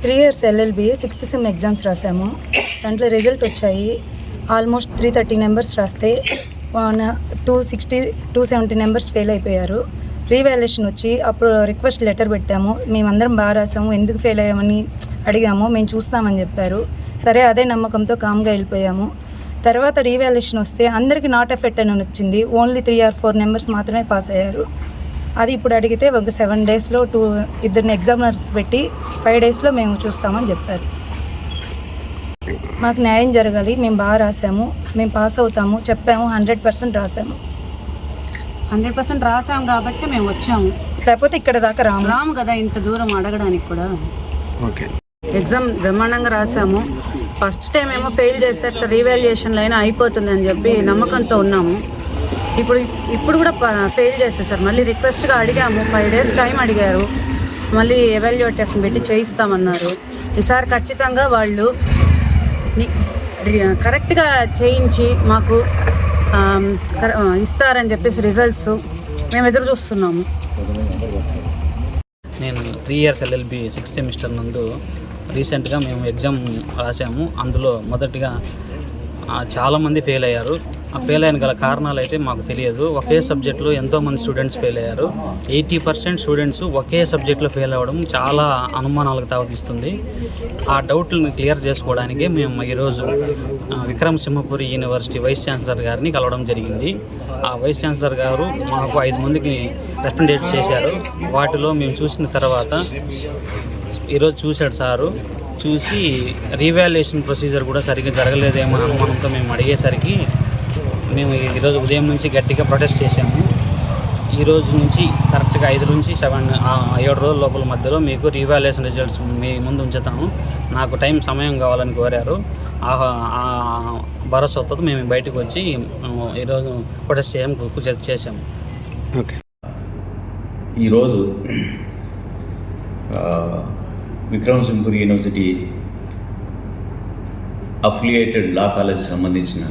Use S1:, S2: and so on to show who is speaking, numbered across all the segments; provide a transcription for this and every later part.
S1: 3 years LLB 6th sem exams రాసాము. దాంట్లో result వచ్చాయి. ఆల్మోస్ట్ 330 నెంబర్స్ రాస్తే 270 నెంబర్స్ ఫెయిల్ అయిపోయారు. రీవాల్యుయేషన్ వచ్చి అప్పుడు రిక్వెస్ట్ లెటర్ పెట్టాము. మేమందరం బాగా రాసాము, ఎందుకు ఫెయిల్ అయ్యామని అడిగాము. మేము చూస్తామని చెప్పారు. సరే అదే నమ్మకంతో కామ్గా వెళ్ళిపోయాము. తర్వాత రీవాల్యుయేషన్ వస్తే అందరికీ నాట్ ఎఫెక్ట్ అని వచ్చింది. ఓన్లీ 3 or 4 నెంబర్స్ మాత్రమే పాస్ అయ్యారు. అది ఇప్పుడు అడిగితే ఒక 7 డేస్లో 2 ఎగ్జామినర్స్ పెట్టి 5 డేస్లో మేము చూస్తామని చెప్పారు. మాకు న్యాయం జరగాలి. మేము బాగా రాసాము, మేము పాస్ అవుతాము చెప్పాము. 100% రాసాము.
S2: 100% రాసాము కాబట్టి మేము వచ్చాము.
S1: లేకపోతే ఇక్కడ దాకా రాము
S2: కదా ఇంత దూరం అడగడానికి కూడా.
S3: ఓకే,
S2: ఎగ్జామ్ బ్రహ్మాండంగా రాసాము. ఫస్ట్ టైం ఏమో ఫెయిల్ చేశారు సార్. రీవాల్యుయేషన్లో అయినా అయిపోతుంది అని చెప్పి నమ్మకంతో ఉన్నాము. ఇప్పుడు కూడా ఫెయిల్ చేశారు సార్. మళ్ళీ రిక్వెస్ట్గా అడిగాము. 5 డేస్ టైం అడిగారు. మళ్ళీ ఎవాల్యుయేషన్ పెట్టి చేయిస్తామన్నారు. ఈసారి ఖచ్చితంగా వాళ్ళు కరెక్ట్గా చేయించి మాకు ఇస్తారని చెప్పేసి రిజల్ట్స్ మేము ఎదురు చూస్తున్నాము.
S4: నేను 3 years LLB 6th సెమిస్టర్ నందు రీసెంట్గా మేము ఎగ్జామ్ రాసాము. అందులో మొదటిగా చాలామంది ఫెయిల్ అయ్యారు. ఆ ఫెయిల్ అయిన గల కారణాలు అయితే మాకు తెలియదు. ఒకే సబ్జెక్టులో ఎంతోమంది స్టూడెంట్స్ ఫెయిల్ అయ్యారు. 80% స్టూడెంట్స్ ఒకే సబ్జెక్టులో ఫెయిల్ అవ్వడం చాలా అనుమానాలకు తావిస్తుంది. ఆ డౌట్లను క్లియర్ చేసుకోవడానికి మేము ఈరోజు విక్రమసింహపురి యూనివర్సిటీ వైస్ ఛాన్సలర్ గారిని కలవడం జరిగింది. ఆ వైస్ ఛాన్సలర్ గారు మాకు 5 మందికి రికమెండేట్ చేశారు. వాటిలో మేము చూసిన తర్వాత ఈరోజు చూశాడు సారు. చూసి రీవాల్యుయేషన్ ప్రొసీజర్ కూడా సరిగ్గా జరగలేదేమో అనుమానంతో మేము అడిగేసరికి మేము ఈరోజు ఉదయం నుంచి గట్టిగా ప్రొటెస్ట్ చేశాము. ఈరోజు నుంచి కరెక్ట్గా 5 నుంచి 7 రోజుల లోపల మధ్యలో మీకు రీవాల్యుయేషన్ రిజల్ట్స్ మీ ముందు ఉంచుతాము. నాకు సమయం కావాలని కోరారు. ఆ భరోసాతో మేము బయటకు వచ్చి ఈరోజు ప్రొటెస్ట్ చేసాము.
S3: ఓకే,
S5: ఈరోజు విక్రమసింహపురి యూనివర్సిటీ అఫిలియేటెడ్ లా కాలేజీకి సంబంధించిన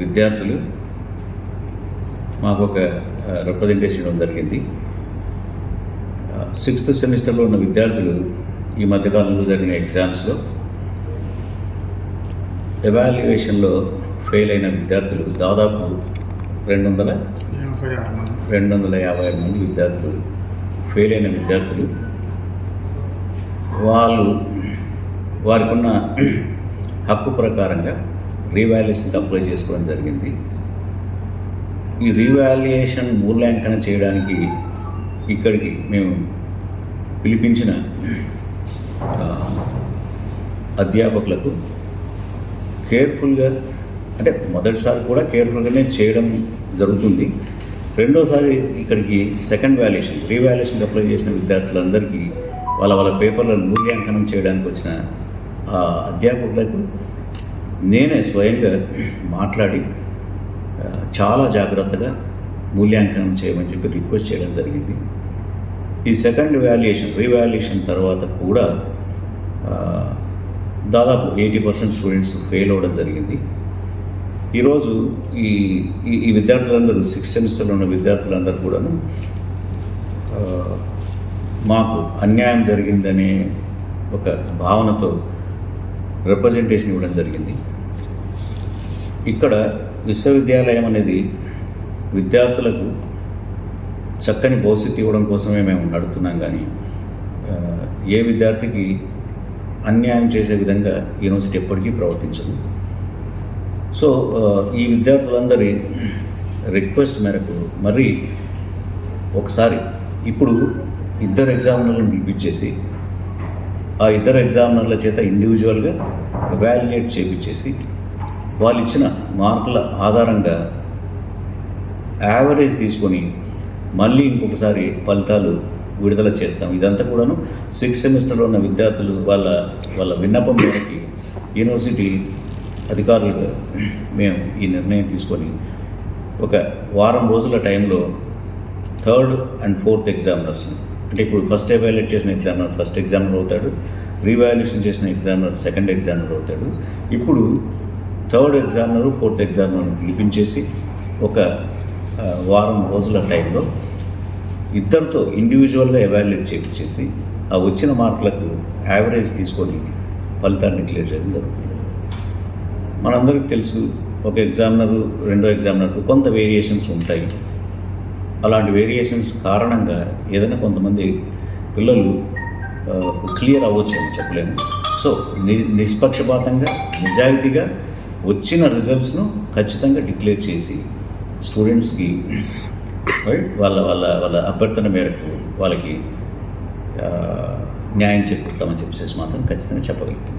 S5: విద్యార్థులు మాకు ఒక రిప్రజెంటేషన్ ఇవ్వడం జరిగింది. 6th సెమిస్టర్లో ఉన్న విద్యార్థులు ఈ మధ్యకాలంలో జరిగిన ఎగ్జామ్స్లో ఎవాల్యుయేషన్లో ఫెయిల్ అయిన విద్యార్థులు దాదాపు 256 మంది విద్యార్థులు ఫెయిల్ అయిన విద్యార్థులు వారికి ఉన్న హక్కు ప్రకారంగా రీవాల్యుయేషన్కి అప్లై చేసుకోవడం జరిగింది. ఈ రీవాల్యుయేషన్ మూల్యాంకనం చేయడానికి ఇక్కడికి మేము పిలిపించిన అధ్యాపకులకు కేర్ఫుల్గా, అంటే మొదటిసారి కూడా కేర్ఫుల్గానే చేయడం జరుగుతుంది. రెండోసారి ఇక్కడికి సెకండ్ రీవాల్యుయేషన్కి అప్లై చేసిన విద్యార్థులందరికీ వాళ్ళ పేపర్లను మూల్యాంకనం చేయడానికి వచ్చిన అధ్యాపకులకు నేనే స్వయంగా మాట్లాడి చాలా జాగ్రత్తగా మూల్యాంకనం చేయమని చెప్పి రిక్వెస్ట్ చేయడం జరిగింది. ఈ సెకండ్ రీవాల్యుయేషన్ తర్వాత కూడా దాదాపు 80% స్టూడెంట్స్ ఫెయిల్ అవ్వడం జరిగింది. ఈరోజు ఈ విద్యార్థులందరూ 6th సెమిస్టర్లో ఉన్న విద్యార్థులందరూ కూడాను మాకు అన్యాయం జరిగిందనే ఒక భావనతో రిప్రజెంటేషన్ ఇవ్వడం జరిగింది. ఇక్కడ విశ్వవిద్యాలయం అనేది విద్యార్థులకు చక్కని భవిష్యత్తు ఇవ్వడం కోసమే మేము నడుస్తున్నాం. కానీ ఏ విద్యార్థికి అన్యాయం చేసే విధంగా యూనివర్సిటీ ఎప్పటికీ ప్రవర్తించదు. సో ఈ విద్యార్థులందరి రిక్వెస్ట్ మేరకు మరి ఒకసారి ఇప్పుడు 2 ఎగ్జామినర్లను పిలిపించేసి ఆ 2 ఎగ్జామినర్ల చేత ఇండివిజువల్గా ఎవాల్యుయేట్ చేయించేసి వాళ్ళు ఇచ్చిన మార్కుల ఆధారంగా యావరేజ్ తీసుకొని మళ్ళీ ఇంకొకసారి ఫలితాలు విడుదల చేస్తాం. ఇదంతా కూడాను 6th సెమిస్టర్లో ఉన్న విద్యార్థులు వాళ్ళ విన్నపం మేరకి యూనివర్సిటీ అధికారులుగా మేము ఈ నిర్ణయం తీసుకొని ఒక వారం రోజుల టైంలో 3rd and 4th ఎగ్జామినర్స్, అంటే ఇప్పుడు ఫస్ట్ ఎవాల్యుయేట్ చేసిన ఎగ్జామినర్ ఫస్ట్ ఎగ్జామినర్ అవుతాడు, రీవాల్యుయేషన్ చేసిన ఎగ్జామినర్ సెకండ్ ఎగ్జామినర్ అవుతాడు. ఇప్పుడు 3rd ఎగ్జామినరు 4th ఎగ్జామినర్ని పిలిపించేసి ఒక వారం రోజుల టైంలో ఇద్దరితో ఇండివిజువల్గా ఎవాల్యుయేట్ చేయించేసి ఆ వచ్చిన మార్కులకు యావరేజ్ తీసుకొని ఫలితాన్ని డిక్లేర్ చేయడం జరుగుతుంది. మనందరికీ తెలుసు, ఒక ఎగ్జామినరు రెండో ఎగ్జామినర్కు కొంత వేరియేషన్స్ ఉంటాయి. అలాంటి వేరియేషన్స్ కారణంగా ఏదైనా కొంతమంది పిల్లలు క్లియర్ అవ్వచ్చు అని చెప్పలేము. సో నిష్పక్షపాతంగా నిజాయితీగా వచ్చిన రిజల్ట్స్ను ఖచ్చితంగా డిక్లేర్ చేసి స్టూడెంట్స్కి వాళ్ళ వాళ్ళ వాళ్ళ అభ్యర్థన మేరకు వాళ్ళకి న్యాయం చేకూరుస్తామని చెప్పేసి మాత్రం ఖచ్చితంగా చెప్పగలుగుతాం.